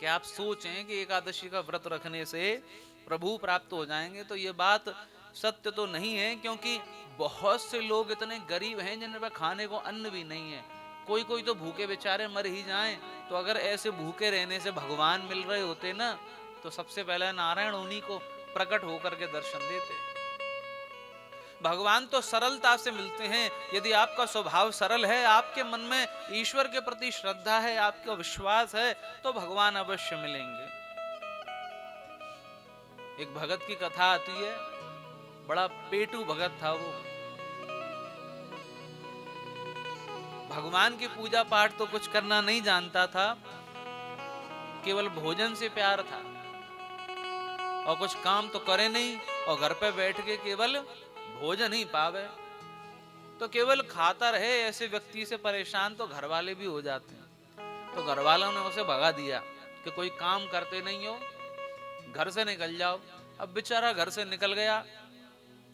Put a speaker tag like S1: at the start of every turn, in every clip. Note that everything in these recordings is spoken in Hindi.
S1: कि आप सोचें कि एकादशी का व्रत रखने से प्रभु प्राप्त हो जाएंगे, तो ये बात सत्य तो नहीं है, क्योंकि बहुत से लोग इतने गरीब हैं जिनके पास खाने को अन्न भी नहीं है। कोई कोई तो भूखे बेचारे मर ही जाएं। तो अगर ऐसे भूखे रहने से भगवान मिल रहे होते ना, तो सबसे पहले नारायण उन्हीं को प्रकट होकर के दर्शन देते। भगवान तो सरलता से मिलते हैं। यदि आपका स्वभाव सरल है, आपके मन में ईश्वर के प्रति श्रद्धा है, आपका विश्वास है, तो भगवान अवश्य मिलेंगे। एक भगत की कथा आती है, बड़ा पेटू भगत था वो। भगवान की पूजा पाठ तो कुछ करना नहीं जानता था, केवल भोजन से प्यार था, और कुछ काम तो करे नहीं, और घर पे बैठ के केवल भोजन ही पावे। तो केवल खाता रहे, ऐसे व्यक्ति से परेशान तो घर वाले भी हो जाते हैं। तो घर वालों ने उसे भगा दिया कि कोई काम करते नहीं हो, घर से निकल जाओ। अब बेचारा घर से निकल गया,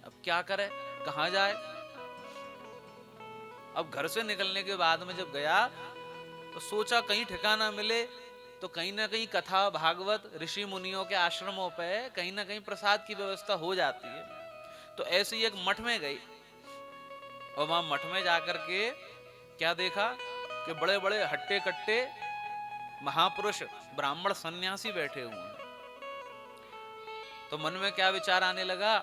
S1: अब क्या करे, कहां जाए। अब घर से निकलने के बाद में जब गया तो सोचा कहीं ठिकाना मिले, तो कहीं ना कहीं कथा भागवत ऋषि मुनियों के आश्रमों पे कहीं ना कहीं प्रसाद की व्यवस्था हो जाती है। तो ऐसे ही एक मठ में गई, और वहां मठ में जाकर के क्या देखा कि बड़े बड़े हट्टे कट्टे महापुरुष ब्राह्मण सन्यासी बैठे हुए हैं। तो मन में क्या विचार आने लगा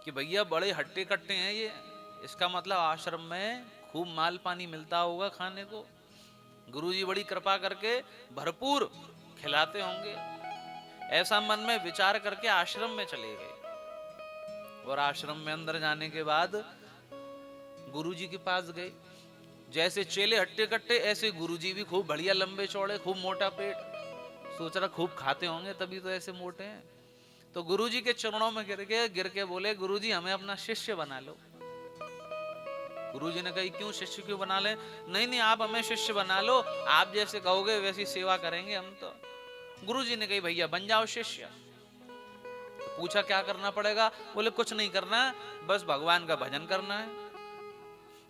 S1: कि भैया बड़े हट्टे कट्टे हैं ये, इसका मतलब आश्रम में खूब माल पानी मिलता होगा खाने को, गुरुजी बड़ी कृपा करके भरपूर खिलाते होंगे। ऐसा मन में विचार करके आश्रम में चले गए। और आश्रम में अंदर जाने के बाद गुरुजी के पास गए। जैसे चेले हट्टे कट्टे, ऐसे गुरुजी भी खूब बढ़िया लंबे चौड़े, खूब मोटा पेट। सोच रहा खूब खाते होंगे तभी तो ऐसे मोटे हैं। तो गुरुजी के चरणों में गिर के बोले, गुरुजी हमें अपना शिष्य बना लो। गुरुजी ने कही क्यों, शिष्य क्यों बना ले? नहीं नहीं, आप हमें शिष्य बना लो, आप जैसे कहोगे वैसी सेवा करेंगे हम तो। गुरुजी ने कही भैया बन जाओ शिष्य। तो पूछा क्या करना पड़ेगा? बोले कुछ नहीं करना, बस भगवान का भजन करना है,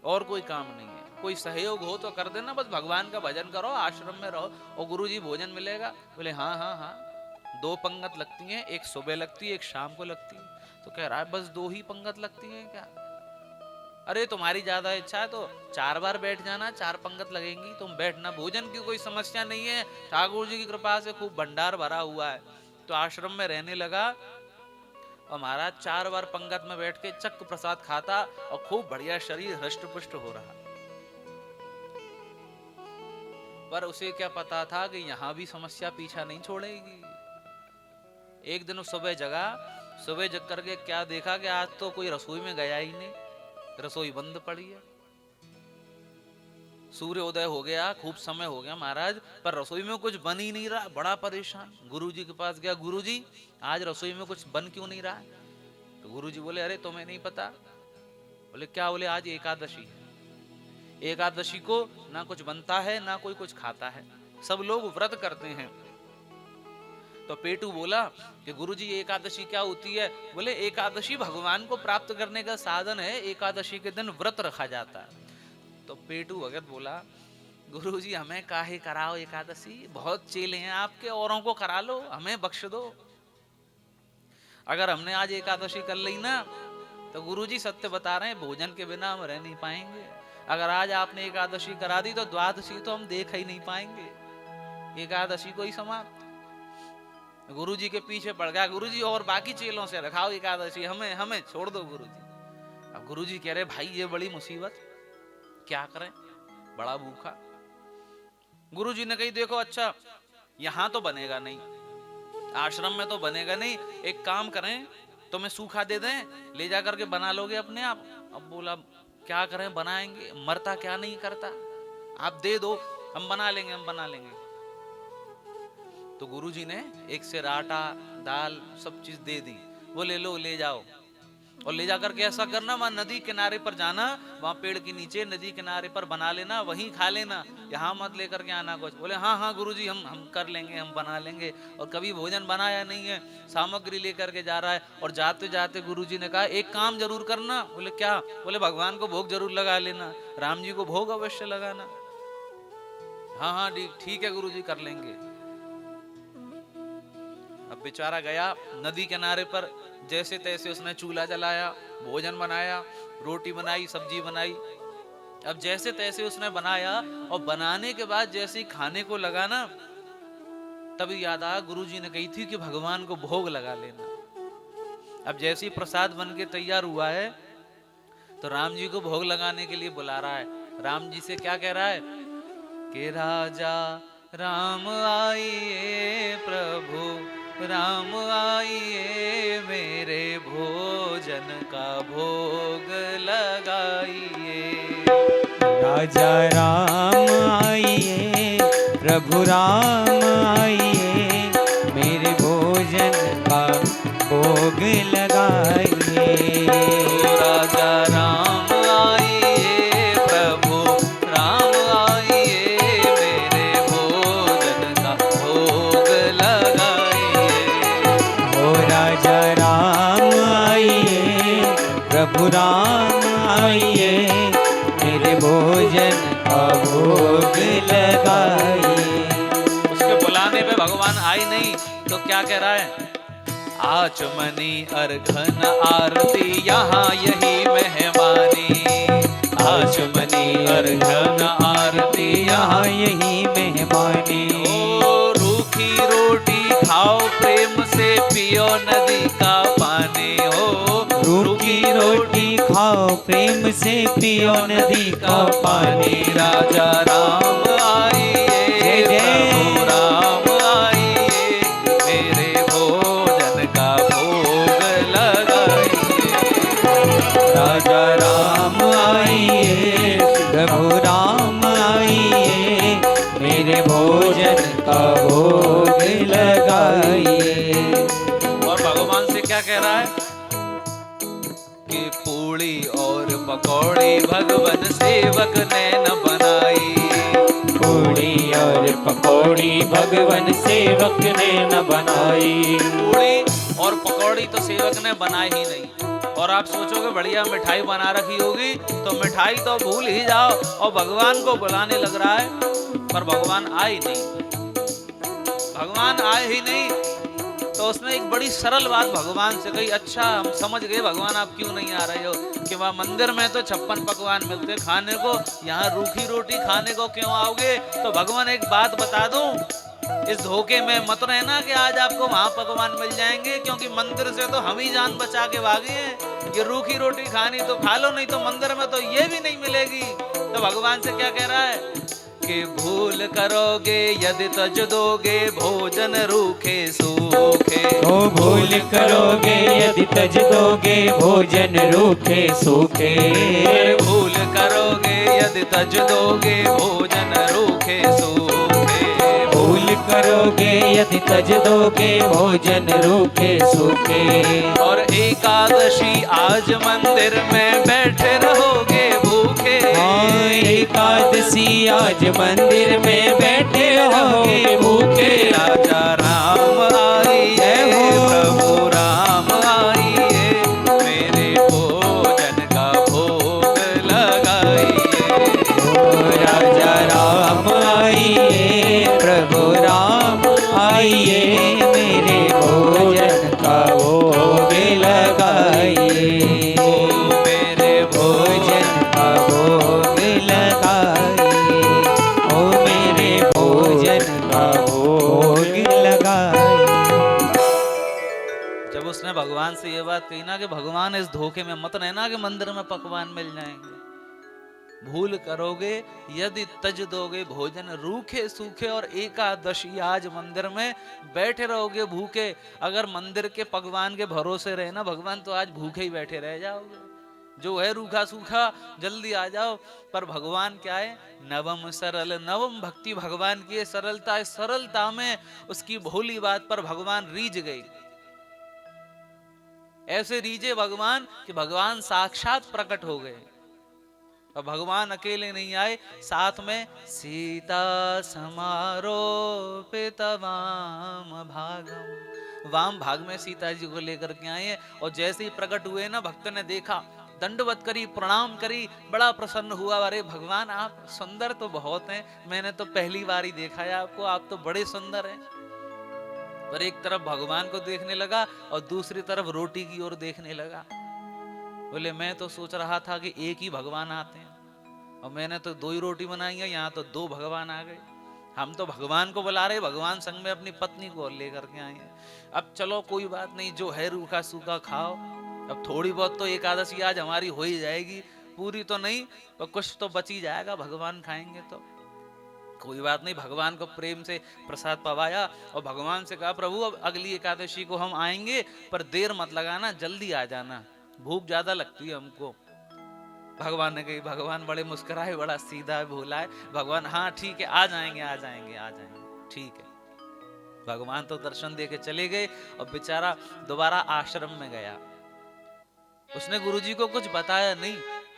S1: और कोई काम नहीं है। कोई सहयोग हो तो कर देना, बस भगवान का भजन करो, आश्रम में रहो, और गुरुजी भोजन मिलेगा। बोले हाँ हाँ हाँ, 2 पंगत लगती हैं, एक सुबह लगती है, एक शाम को लगती है। तो कह रहा है बस 2 ही पंगत लगती हैं क्या? अरे तुम्हारी ज्यादा इच्छा है तो 4 बार बैठ जाना, 4 पंगत लगेंगी, तुम बैठना, भोजन की कोई समस्या नहीं है, ठाकुर जी की कृपा से खूब भंडार भरा हुआ है। तो आश्रम में रहने लगा, और महाराज 4 बार पंगत में बैठ के चक्क प्रसाद खाता, और खूब बढ़िया शरीर हृष्ट पुष्ट हो रहा। पर उसे क्या पता था कि यहां भी समस्या पीछा नहीं छोड़ेगी। एक दिन सुबह जगा, सुबह जग करके क्या देखा कि आज तो कोई रसोई में गया ही नहीं, रसोई बंद पड़ी है। सूर्य उदय हो गया, खूब समय हो गया महाराज, पर रसोई में कुछ बन ही नहीं रहा। बड़ा परेशान गुरुजी के पास गया, गुरुजी आज रसोई में कुछ बन क्यों नहीं रहा है? तो गुरुजी बोले अरे तुम्हें नहीं पता? बोले क्या? बोले आज एकादशी है, एकादशी को ना कुछ बनता है ना कोई कुछ खाता है, सब लोग व्रत करते हैं। तो पेटू बोला कि गुरुजी एकादशी क्या होती है? बोले एकादशी भगवान को प्राप्त करने का साधन है, एकादशी के दिन व्रत रखा जाता है। तो पेटू भगत बोला गुरुजी हमें काहे कराओ एकादशी, बहुत चेले हैं आपके, औरों को करा लो, हमें बख्श दो। अगर हमने आज एकादशी कर ली ना, तो गुरुजी सत्य बता रहे हैं, भोजन के बिना हम रह नहीं पाएंगे। अगर आज आपने एकादशी करा दी तो द्वादशी तो हम देख ही नहीं पाएंगे, एकादशी को ही समाप्त। गुरुजी के पीछे पड़ गया, गुरुजी और बाकी चेलों से रखाओ एकादशी, हमें हमें छोड़ दो गुरुजी। अब गुरुजी कह रहे भाई ये बड़ी मुसीबत, क्या करें, बड़ा भूखा। गुरुजी ने कही देखो अच्छा यहां तो बनेगा नहीं, आश्रम में तो बनेगा नहीं, एक काम करें तुम्हें सूखा दे दें, ले जा करके बना लोगे अपने आप। अब बोला क्या करें, बनाएंगे, मरता क्या नहीं करता, आप दे दो हम बना लेंगे, हम बना लेंगे। तो गुरुजी ने एक सेर आटा दाल सब चीज दे दी, वो ले लो, ले जाओ, और ले जाकर के ऐसा करना वहां नदी किनारे पर जाना, वहां पेड़ के नीचे नदी किनारे पर बना लेना, वहीं खा लेना, यहाँ मत लेकर के आना कुछ। बोले हाँ हाँ गुरुजी हम कर लेंगे, हम बना लेंगे। और कभी भोजन बनाया नहीं है, सामग्री लेकर के जा रहा है, और जाते जाते गुरुजी ने कहा एक काम जरूर करना। बोले क्या? बोले भगवान को भोग जरूर लगा लेना, राम जी को भोग अवश्य लगाना। हाँ हाँ ठीक है गुरुजी कर लेंगे। अब बेचारा गया नदी किनारे पर, जैसे तैसे उसने चूल्हा जलाया, भोजन बनाया, रोटी बनाई, सब्जी बनाई। अब जैसे तैसे उसने बनाया और बनाने के बाद जैसे ही खाने को लगा ना, तभी याद आया गुरुजी ने कही थी कि भगवान को भोग लगा लेना। अब जैसे ही प्रसाद बन के तैयार हुआ है तो राम जी को भोग लगाने के लिए बुला रहा है। राम जी से क्या कह रहा है कि राजा राम आइए, प्रभु राम आइए, मेरे भोजन का भोग लगाइए।
S2: राजा राम आइए, प्रभु राम आइए, मेरे भोजन का भोग लगाइए।
S1: राजा राम आइए, प्रभु राम आइए, मेरे भोजन का भोग लगाइए।
S2: ओ राजा राम आइए, प्रभु राम आइए, मेरे भोजन का भोग लगाइए।
S1: उसके बुलाने पे भगवान आई नहीं तो क्या कह रहा है, आचमनी अर्घन आरती यहाँ यही मेहमानी, आचमनी अर्घन आरती यहाँ
S2: यही मेहमानी।
S1: ओ रूखी रोटी खाओ, प्रेम से पियो नदी का पानी। हो
S2: रूखी रोटी खाओ, प्रेम से पियो नदी का पानी।
S1: राजा राम आइए, प्रभु राम आइए, मेरे भोजन का भोग लगाइए।
S2: राजा राम आइए, प्रभु राम आइए, मेरे भोजन का भोग लगाइए।
S1: और भगवान से क्या कह रहा है कि पूड़ी और पकौड़ी भगवान सेवक ने न बनाई।
S2: पूड़ी और पकौड़ी भगवान सेवक ने न बनाई।
S1: पूड़ी और पकौड़ी तो सेवक ने बनाई ही नहीं। और आप सोचोगे बढ़िया मिठाई बना रखी होगी, तो मिठाई तो भूल ही जाओ और भगवान को बुलाने लग रहा है, पर भगवान आए नहीं। भगवान आए ही नहीं तो उसने एक बड़ी सरल बात भगवान से कही, अच्छा हम समझ गए भगवान आप क्यों नहीं आ रहे हो, कि वहाँ मंदिर में तो 56 पकवान मिलते खाने को, यहाँ रूखी रोटी खाने को क्यों आओगे। तो भगवान एक बात बता दूं, इस धोखे में मत रहना कि आज आपको वहां पकवान मिल जाएंगे, क्योंकि मंदिर से तो हम ही जान बचा के भागे हैं। ये रूखी रोटी खानी तो खा लो, नहीं तो मंदिर में तो ये भी नहीं मिलेगी। तो भगवान से क्या कह रहा है कि भूल करोगे यदि तज दोगे, भोजन रूखे सूखे।
S2: ओ भूल करोगे यदि तज दोगे, भोजन रूखे सूखे।
S1: भूल करोगे यदि तज दोगे, भोजन रूखे सूखे।
S2: भूल करोगे यदि तज दोगे, भोजन रूखे सूखे।
S1: और एकादशी आज मंदिर में बैठे रहोगे भूखे।
S2: एकादशी आज मंदिर में बैठे रहोगे भूखे।
S1: राजा राम आइए, प्रभु राम आइए, मेरे भोजन का भोग लगाइए।
S2: राजा राम आइए, प्रभु राम आइए, मेरे भोजन का भोग लगाइए।
S1: मेरे
S2: भोजन का भोग लगाइए, ओ मेरे भोजन का भोग लगाइए।
S1: जब उसने भगवान से ये बात कही ना कि भगवान इस धोखे में मत रहना कि मंदिर में पकवान मिल जाएंगे। भूल करोगे यदि तज दोगे, भोजन रूखे सूखे। और एकादशी आज मंदिर में बैठे रहोगे भूखे। अगर मंदिर के पकवान के भरोसे रहे ना भगवान, तो आज भूखे ही बैठे रह जाओगे। जो है रूखा सूखा जल्दी आ जाओ। पर भगवान क्या है, नवम सरल, नवम भक्ति भगवान की सरलता है। सरलता में उसकी भोली बात पर भगवान रीझ गई। ऐसे रीझे भगवान कि भगवान साक्षात प्रकट हो गए। और भगवान अकेले नहीं आए, साथ में सीता समारोपित वाम भागम, वाम भाग में सीता जी को लेकर के आए। और जैसे ही प्रकट हुए ना, भक्त ने देखा, दंडवत करी, प्रणाम करी, बड़ा प्रसन्न हुआ। अरे भगवान आप सुंदर तो बहुत हैं, मैंने तो पहली बार ही देखा है आपको, आप तो बड़े सुंदर हैं। पर एक तरफ भगवान को देखने लगा और दूसरी तरफ रोटी की ओर देखने लगा। बोले मैं तो सोच रहा था कि एक ही भगवान आते हैं और मैंने तो 2 ही रोटी बनाई है, यहाँ तो 2 भगवान आ गए। हम तो भगवान को बुला रहे, भगवान संग में अपनी पत्नी को लेकर के आए हैं। अब चलो कोई बात नहीं, जो है रूखा सूखा खाओ। अब थोड़ी बहुत तो एकादशी आज हमारी हो ही जाएगी, पूरी तो नहीं पर कुछ तो बच ही जाएगा, भगवान खाएंगे तो कोई बात नहीं। भगवान को प्रेम से प्रसाद पवाया और भगवान से कहा प्रभु अब अगली एकादशी को हम आएंगे, पर देर मत लगाना, जल्दी आ जाना, भूख ज्यादा लगती है हमको। भगवान ने कही, भगवान बड़े मुस्कुराए, बड़ा सीधा भोला है भगवान। हाँ ठीक है, आ जाएंगे आ जाएंगे आ जाएंगे, ठीक है। भगवान तो दर्शन दे के चले गए और बेचारा दोबारा आश्रम में गया। उसने गुरुजी को कुछ बताया नहीं।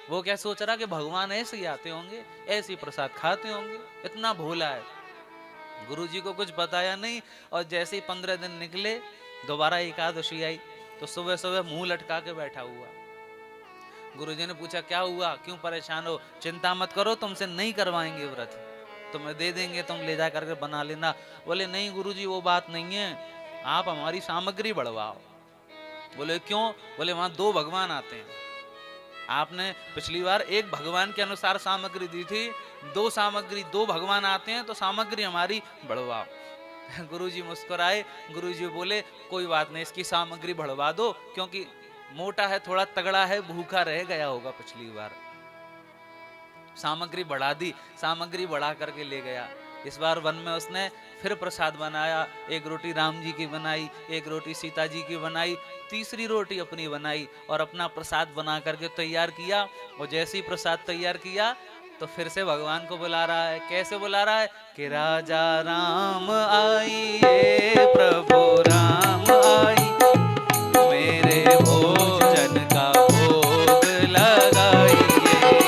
S1: वो क्या सोच रहा कि भगवान ऐसे ही आते होंगे, ऐसे ही प्रसाद खाते होंगे, इतना भोला है। गुरुजी को कुछ बताया नहीं। और जैसे ही 15 दिन निकले, दोबारा एकादशी आई तो सुबह सुबह मुंह लटका के बैठा हुआ। गुरुजी ने पूछा क्या हुआ, क्यों परेशान हो? चिंता मत करो, तुमसे नहीं करवाएंगे व्रत, तुम्हें दे देंगे, तुम ले जा करके बना लेना। बोले नहीं गुरुजी वो बात नहीं है, आप हमारी सामग्री बढ़वाओ। बोले क्यों? बोले वहां 2 भगवान आते हैं, आपने पिछली बार एक भगवान के अनुसार सामग्री दी थी, 2 भगवान आते हैं तो सामग्री हमारी बढ़वाओ। गुरुजी मुस्कुराए। गुरुजी बोले कोई बात नहीं, इसकी सामग्री बढ़वा दो, क्योंकि मोटा है, थोड़ा तगड़ा है, भूखा रह गया होगा पिछली बार। सामग्री बढ़ा दी, सामग्री बढ़ा करके ले गया। इस बार वन में उसने फिर प्रसाद बनाया। 1 रोटी राम जी की बनाई, 1 रोटी सीता जी की बनाई, तीसरी रोटी अपनी बनाई और अपना प्रसाद बना करके तैयार किया। और जैसे ही प्रसाद तैयार किया तो फिर से भगवान को बुला रहा है। कैसे बुला रहा है कि राजा राम आइए, प्रभु राम आई, मेरे भोजन का भोग लगाइए।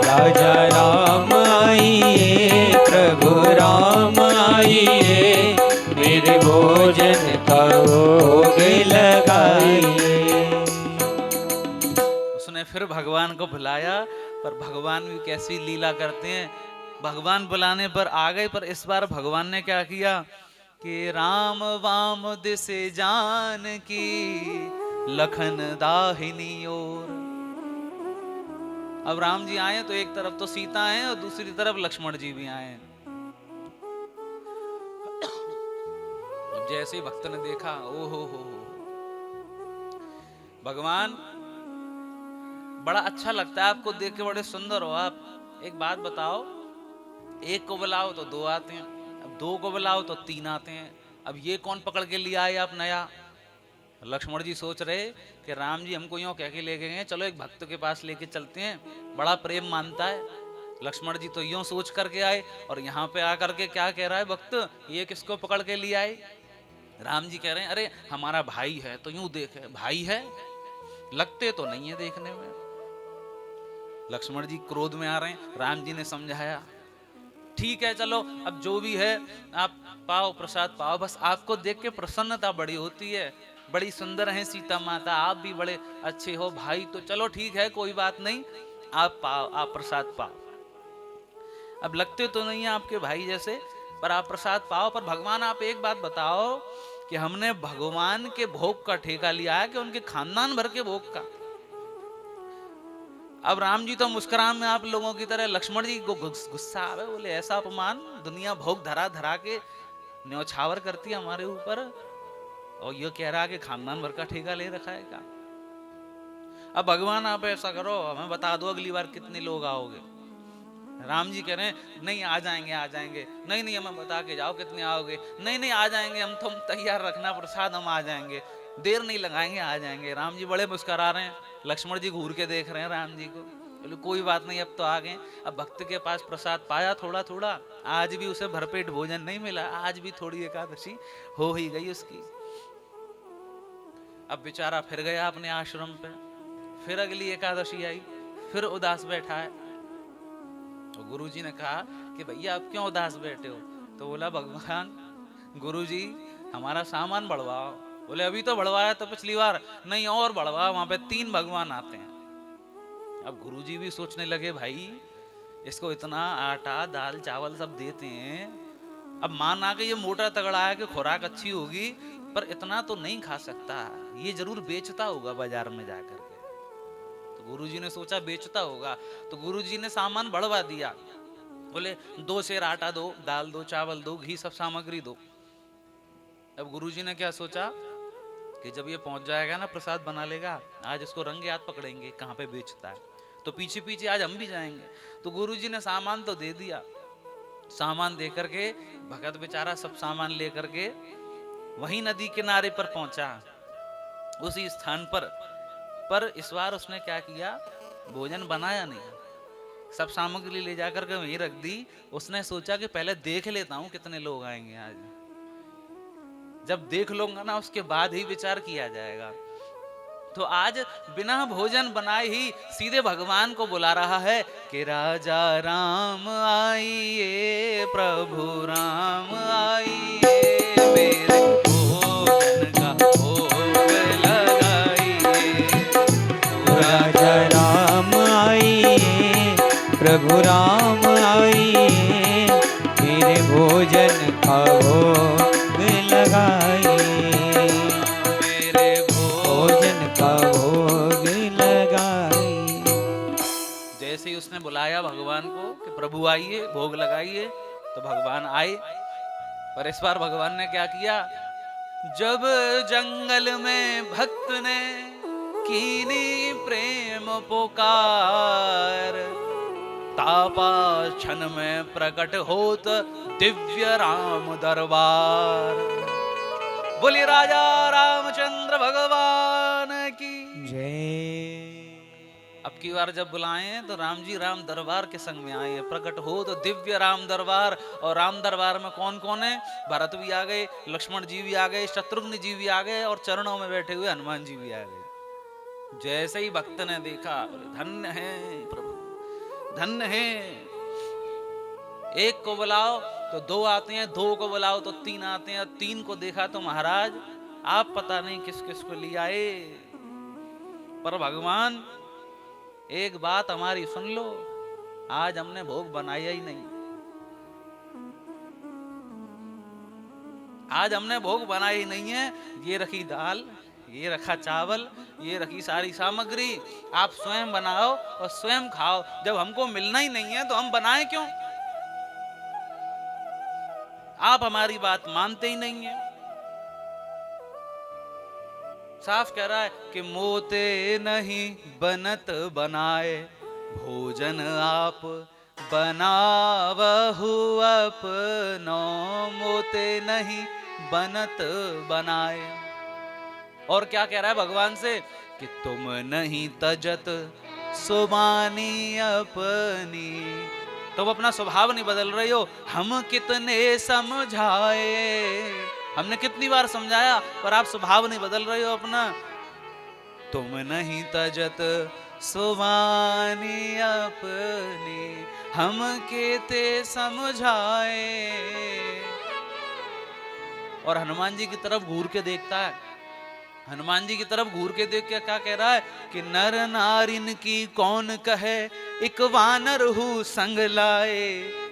S2: राजा राम आइए, प्रभु राम आइए, मेरे भोजन का भोग लगाइए।
S1: उसने फिर भगवान को बुलाया, पर भगवान भी कैसी लीला करते हैं। भगवान बुलाने पर आ गए, पर इस बार भगवान ने क्या किया कि राम वाम दिसे जान की, लखन दाहिनी ओर। अब राम जी आए तो एक तरफ तो सीता है और दूसरी तरफ लक्ष्मण जी भी आए। अब जैसे ही भक्त ने देखा, ओ हो, भगवान बड़ा अच्छा लगता है आपको देख के, बड़े सुंदर हो आप। एक बात बताओ, एक को बुलाओ तो 2 आते हैं, अब 2 को बुलाओ तो 3 आते हैं, अब ये कौन पकड़ के लिया है आप नया? लक्ष्मण जी सोच रहे कि राम जी हमको यूं कह के ले गए हैं, चलो एक भक्त के पास लेके चलते हैं, बड़ा प्रेम मानता है। लक्ष्मण जी तो यूं सोच करके आए और यहाँ पे आकर के क्या कह रहा है भक्त, ये किसको पकड़ के लिया है? राम जी कह रहे हैं अरे हमारा भाई है, तो यूं देखे, भाई है, लगते तो नहीं है देखने में। लक्ष्मण जी क्रोध में आ रहे हैं। राम जी ने समझाया, ठीक है चलो अब जो भी है आप पाओ, प्रसाद पाओ, बस आपको देख के प्रसन्नता बड़ी होती है, बड़ी सुंदर है सीता माता, आप भी बड़े अच्छे हो भाई, तो चलो ठीक है कोई बात नहीं, आप पाओ, आप प्रसाद पाओ। अब लगते तो नहीं है आपके भाई जैसे, पर आप प्रसाद पाओ। पर भगवान आप एक बात बताओ कि हमने भगवान के भोग का ठेका लिया है कि उनके खानदान भर के भोग का? अब राम जी तो मुस्कुरान में आप लोगों की तरह, लक्ष्मण जी को गुस्सा आवे, बोले ऐसा अपमान, दुनिया भोग धरा धरा के न्यौछावर करती है हमारे ऊपर, और ये कह रहा है कि खानदान भर का ठेका ले रखा है क्या? अब भगवान आप ऐसा करो, हमें बता दो अगली बार कितने लोग आओगे। राम जी कह रहे हैं नहीं आ जाएंगे आ जाएंगे, नहीं नहीं हमें बता के जाओ कितने आओगे, नहीं नहीं आ जाएंगे हम, तुम तैयार रखना प्रसाद, हम आ जाएंगे, देर नहीं लगाएंगे, आ जाएंगे। राम जी बड़े मुस्कुरा रहे हैं, लक्ष्मण जी घूर के देख रहे हैं राम जी को, बोले कोई बात नहीं अब तो आ गए। अब भक्त के पास प्रसाद पाया थोड़ा थोड़ा, आज भी उसे भरपेट भोजन नहीं मिला, आज भी थोड़ी एकादशी हो ही गई उसकी। अब बेचारा फिर गया अपने आश्रम पे, फिर अगली एकादशी आई, फिर उदास बैठा है। तो गुरुजी ने कहा कि भैया आप क्यों उदास बैठे हो? तो बोला भगवान गुरुजी हमारा सामान बढ़वाओ। बोले अभी तो बढ़वाया तो पिछली बार, नहीं और बढ़वा, वहां पे 3 भगवान आते हैं। अब गुरुजी भी सोचने लगे भाई इसको इतना आटा दाल चावल सब देते हैं, अब माना कि ये मोटा तगड़ा है कि खुराक अच्छी होगी, पर इतना तो नहीं खा सकता, ये जरूर बेचता होगा बाजार में जाकर के। तो गुरुजी ने सोचा बेचता होगा, तो गुरुजी ने सामान बढ़वा दिया। बोले 2 सेर आटा दो, दाल दो, चावल दो, घी, सब सामग्री दो। अब गुरुजी ने क्या सोचा कि जब ये पहुंच जाएगा ना, प्रसाद बना लेगा, आज इसको रंगे हाथ पकड़ेंगे कहाँ पे बेचता है, तो पीछे पीछे आज हम भी जाएंगे। तो गुरुजी ने सामान तो दे दिया, सामान दे करके भगत बेचारा सब सामान लेकर के वहीं नदी किनारे पर पहुंचा, उसी स्थान पर इस बार उसने क्या किया, भोजन बनाया नहीं, सब सामग्री ले जाकर के वहीं रख दी। उसने सोचा कि पहले देख लेता हूं कितने लोग आएंगे आज, जब देख लूंगा ना उसके बाद ही विचार किया जाएगा। तो आज बिना भोजन बनाए ही सीधे भगवान को बुला रहा है कि राजा राम आइए, प्रभु राम आइए, मेरे भोजन का भोग लगाइए।
S2: राजा राम आइए, प्रभु राम आइए, मेरे भोजन का भोग लगाइए,
S1: मेरे
S2: भोजन का भोग लगाइए।
S1: जैसे ही उसने बुलाया भगवान को कि प्रभु आइए, भोग लगाइए, तो भगवान आए। पर इस बार भगवान ने क्या किया, जब जंगल में भक्त ने कीनी प्रेम पुकार, तापा क्षण में प्रकट होत दिव्य राम दरबार। बोली राजा रामचंद्र भगवान की
S2: जय।
S1: अब की बार जब बुलाए तो राम जी राम दरबार के संग में आए, प्रकट हो तो दिव्य राम दरबार। और राम दरबार में कौन कौन है, भरत भी आ गए, लक्ष्मण जी भी आ गए, शत्रुघ्न जी भी आ गए, और चरणों में बैठे हुए हनुमान जी भी आ गए। जैसे ही भक्त ने देखा, धन्य है प्रभु, धन्य है। एक को बुलाओ तो 2 आते हैं, 2 को बुलाओ तो 3 आते हैं, 3 को देखा तो महाराज आप पता नहीं किस किस को ले आए। पर भगवान एक बात हमारी सुन लो, आज हमने भोग बनाया ही नहीं, आज हमने भोग बनाया ही नहीं है। ये रखी दाल, ये रखा चावल, ये रखी सारी सामग्री, आप स्वयं बनाओ और स्वयं खाओ। जब हमको मिलना ही नहीं है तो हम बनाएं क्यों? आप हमारी बात मानते ही नहीं है। साफ कह रहा है कि मोते नहीं बनत बनाए, भोजन आप बनावहु अपनो, मोते नहीं बनत बनाए। और क्या कह रहा है भगवान से कि तुम नहीं तजत सुबानी अपनी, तुम अपना स्वभाव नहीं बदल रही हो। हम कितने समझाए, हमने कितनी बार समझाया, पर आप स्वभाव नहीं बदल रहे हो अपना। तुम नहीं तजत सुबानी अपनी, हम केते समझाए। और हनुमान जी की तरफ घूर के देखता है, हनुमान जी की तरफ घूर के देख के क्या कह रहा है कि नर नारिन की कौन कहे, एक वानर हूँ संग लाए,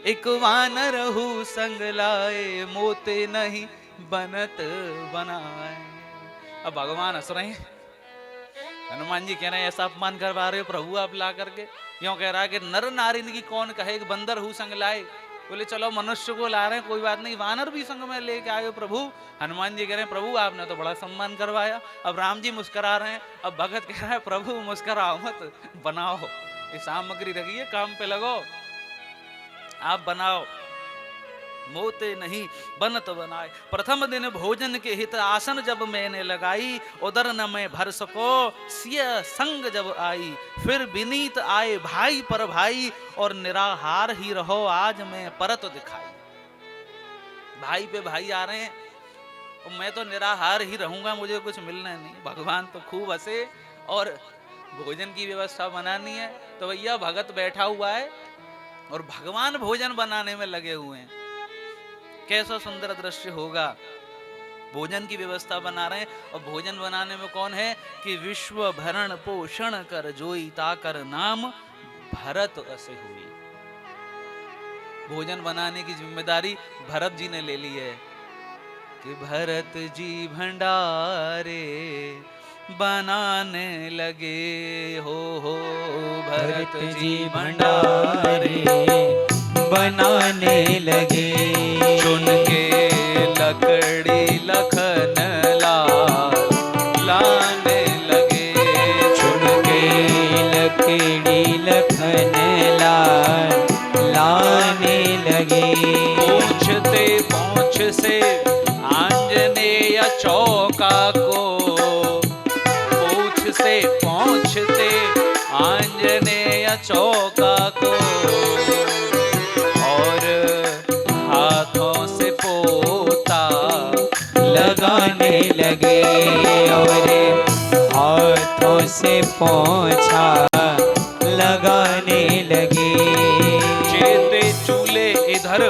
S1: एक वानर हूँ संग लाए, मोते नहीं बनत बनाए। अब भगवान हंस रहे हैं, हनुमान जी कह रहे हैं ऐसा अपमान करवा रहे हो प्रभु आप ला करके। क्यों कह रहा है कि नर नारिन की कौन कहे, एक बंदर हूँ संग लाए। बोले चलो मनुष्य को ला रहे हैं कोई बात नहीं, वानर भी संग में लेके आए हो प्रभु। हनुमान जी कह रहे हैं प्रभु आपने तो बड़ा सम्मान करवाया। अब राम जी मुस्कुरा रहे हैं, अब भगत कह रहा है प्रभु मुस्कुराओ मत, बनाओ, ये सामग्री रखी है, काम पे लगो, आप बनाओ, मोते नहीं बनत बनाए। प्रथम दिन भोजन के हित आसन जब मैंने लगाई, उदर न मैं भर सको सिय संग जब आई, फिर विनीत आए भाई पर भाई, और निराहार ही रहो आज मैं परत दिखाई। भाई पे भाई आ रहे हैं और मैं तो निराहार ही रहूंगा, मुझे कुछ मिलना नहीं। भगवान तो खूब हंसे और भोजन की व्यवस्था बनानी है तो भैया भगत बैठा हुआ है और भगवान भोजन बनाने में लगे हुए हैं। कैसा सुंदर दृश्य होगा, भोजन की व्यवस्था बना रहे हैं। और भोजन बनाने में कौन है कि विश्व भरण पोषण कर जोई, ताकर नाम भरत असे हुई। भोजन बनाने की जिम्मेदारी भरत जी ने ले ली है कि भरत जी भंडारे बनाने लगे हो भरत जी भंडारे
S2: बनाने लगे।
S1: चुन के लकड़ी लखन लाने लगे।
S2: चुन के लकड़ी लखन लाने लगे।
S1: पूंछ से आंजनेय चौका को, पहुँचते आंजनेय चौका को, और हाथों से पोता
S2: लगाने लगे। और हाथों से पोंछा लगाने लगे।
S1: चेते चूल्हे इधर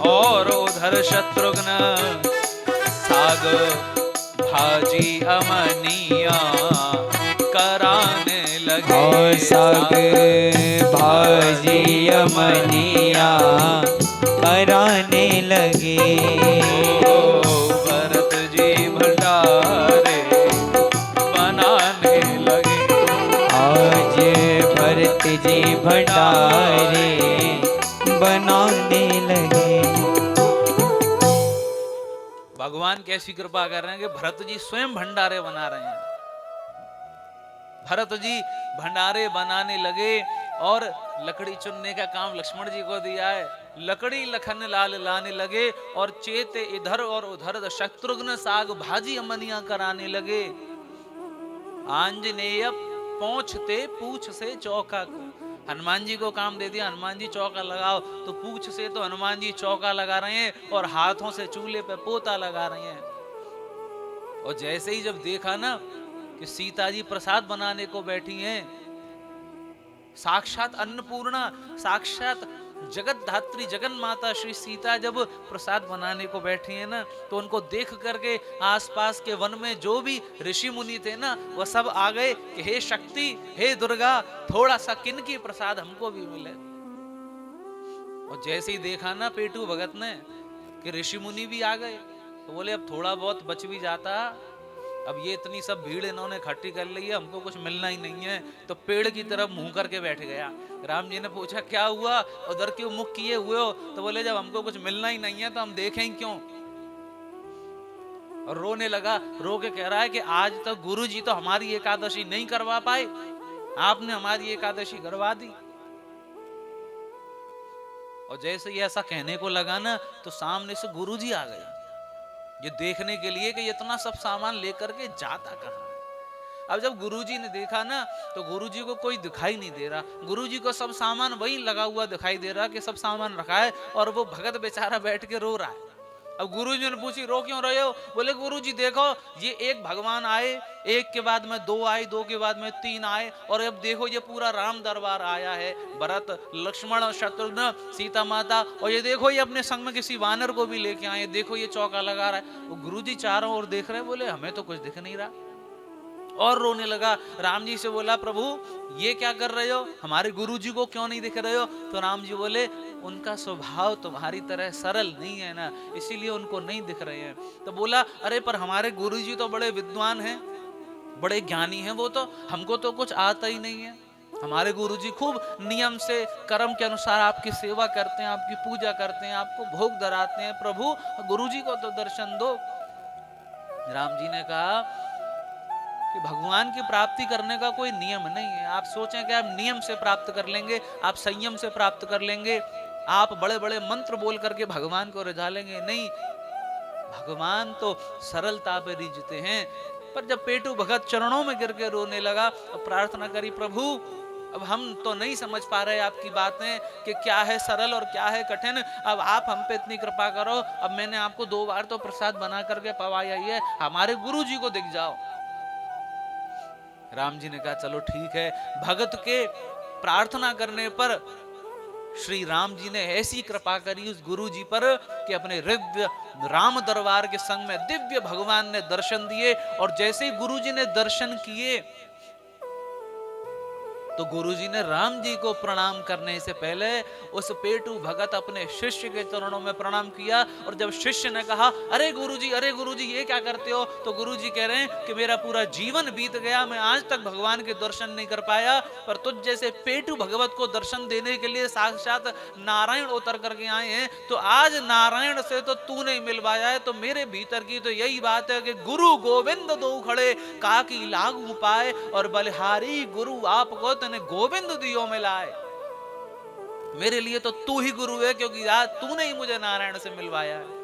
S1: और उधर शत्रुघ्न, साग भाजी अमनिया कराने लगे।
S2: और साग भाजी अमनिया कराने लगे।
S1: भरत जी भंडारे बनाने लगे।
S2: आज भरत जी भंडारे बनाने लगे।
S1: भगवान कैसी कृपा कर रहे हैं कि भरत जी स्वयं भंडारे बना रहे हैं। भरत जी भंडारे बनाने लगे और लकड़ी चुनने का काम लक्ष्मण जी को दिया है। लकड़ी लखन लाने लगे और चेते इधर और उधर शत्रुघ्न साग भाजी अमनिया कराने लगे। आंजनेय पहुंचते पूछ से चौका को, हनुमान जी को काम दे दिया, हनुमान जी चौका लगाओ, तो पूछ से तो हनुमान जी चौका लगा रहे हैं और हाथों से चूल्हे पे पोता लगा रहे हैं। और जैसे ही जब देखा ना कि सीता जी प्रसाद बनाने को बैठी हैं, साक्षात अन्नपूर्णा, साक्षात जगत धात्री जगन माता श्री सीता जब प्रसाद बनाने को बैठी है ना, तो उनको देख करके आसपास के वन में जो भी ऋषि मुनि थे ना, वह सब आ गए कि हे शक्ति, हे दुर्गा, थोड़ा सा किनकी प्रसाद हमको भी मिले। और जैसे ही देखा ना पेटू भगत ने कि ऋषि मुनि भी आ गए, तो बोले अब थोड़ा बहुत बच भी जाता, अब ये इतनी सब भीड़ इन्होंने इकट्ठी कर ली है, हमको कुछ मिलना ही नहीं है। तो पेड़ की तरफ मुंह करके बैठ गया। राम जी ने पूछा क्या हुआ, उधर क्यों मुख किए हुए हो? तो बोले जब हमको कुछ मिलना ही नहीं है तो हम देखें क्यों। और रोने लगा, रो के कह रहा है कि आज तक गुरु जी तो हमारी एकादशी नहीं करवा पाए, आपने हमारी एकादशी करवा दी। और जैसे ये ऐसा कहने को लगा ना, तो सामने से गुरु जी आ गए, ये देखने के लिए कि इतना सब सामान लेकर के जाता कहाँ। अब जब गुरुजी ने देखा ना, तो गुरुजी को कोई दिखाई नहीं दे रहा, गुरुजी को सब सामान वही लगा हुआ दिखाई दे रहा कि सब सामान रखा है, और वो भगत बेचारा बैठ के रो रहा है। अब गुरुजी ने पूछी रो क्यों रहे हो? बोले गुरुजी देखो, ये एक भगवान आए, एक के बाद में दो आए, दो के बाद में तीन आए, और अब देखो ये पूरा राम दरबार आया है, भरत लक्ष्मण शत्रुघ्न सीता माता, और ये देखो ये अपने संग में किसी वानर को भी लेके आए, देखो ये चौका लगा रहा है। वो गुरुजी चारों ओर देख रहे, बोले हमें तो कुछ दिख नहीं रहा, और रोने लगा। राम जी से बोला प्रभु ये क्या कर रहे हो, हमारे गुरुजी को क्यों नहीं दिख रहे हो? तो राम जी बोले उनका स्वभाव तुम्हारी तरह सरल नहीं है ना, इसीलिए उनको नहीं दिख रहे हैं। तो बोला अरे पर हमारे गुरुजी तो बड़े विद्वान हैं, बड़े ज्ञानी हैं, वो तो हमको तो कुछ आता ही नहीं है। हमारे गुरुजी खूब नियम से कर्म के अनुसार आपकी सेवा करते हैं, आपकी पूजा करते हैं, आपको भोग धराते हैं, प्रभु गुरुजी को तो दर्शन दो। राम जी ने कहा कि भगवान की प्राप्ति करने का कोई नियम नहीं है। आप सोचें कि आप नियम से प्राप्त कर लेंगे, आप संयम से प्राप्त कर लेंगे, आप बड़े बड़े मंत्र बोल करके भगवान को रिझा लेंगे, नहीं, भगवान तो सरलता पे रिझते हैं। पर जब पेटू भगत चरणों में गिर के रोने लगा, तो प्रार्थना करी प्रभु अब हम तो नहीं समझ पा रहे आपकी बातें कि क्या है सरल और क्या है कठिन, अब आप हम पे इतनी कृपा करो। अब मैंने आपको 2 बार तो प्रसाद बना करके पवाया ही है, हमारे गुरु जी को दिख जाओ। राम जी ने कहा चलो ठीक है। भगत के प्रार्थना करने पर श्री राम जी ने ऐसी कृपा करी उस गुरु जी पर कि अपने दिव्य राम दरबार के संग में दिव्य भगवान ने दर्शन दिए। और जैसे ही गुरु जी ने दर्शन किए, तो गुरुजी ने राम जी को प्रणाम करने से पहले उस पेटू भगत अपने शिष्य के चरणों में प्रणाम किया। और जब शिष्य ने कहा अरे गुरुजी ये क्या करते हो, तो गुरुजी कह रहे हैं कि मेरा पूरा जीवन बीत गया, मैं आज तक भगवान के दर्शन नहीं कर पाया, पर तुझ जैसे पेटू भगवत को दर्शन देने के लिए साक्षात नारायण उतर करके आए हैं, तो आज नारायण से तो तू नहीं मिल पाया है, तो मेरे भीतर की तो यही बात है कि गुरु गोविंद दो खड़े काकी लागू पाए, और बलिहारी गुरु आपको तने गोविंद दियो मिलाए। मेरे लिए तो तू ही गुरु है, क्योंकि आज तूने ही मुझे नारायण से मिलवाया है।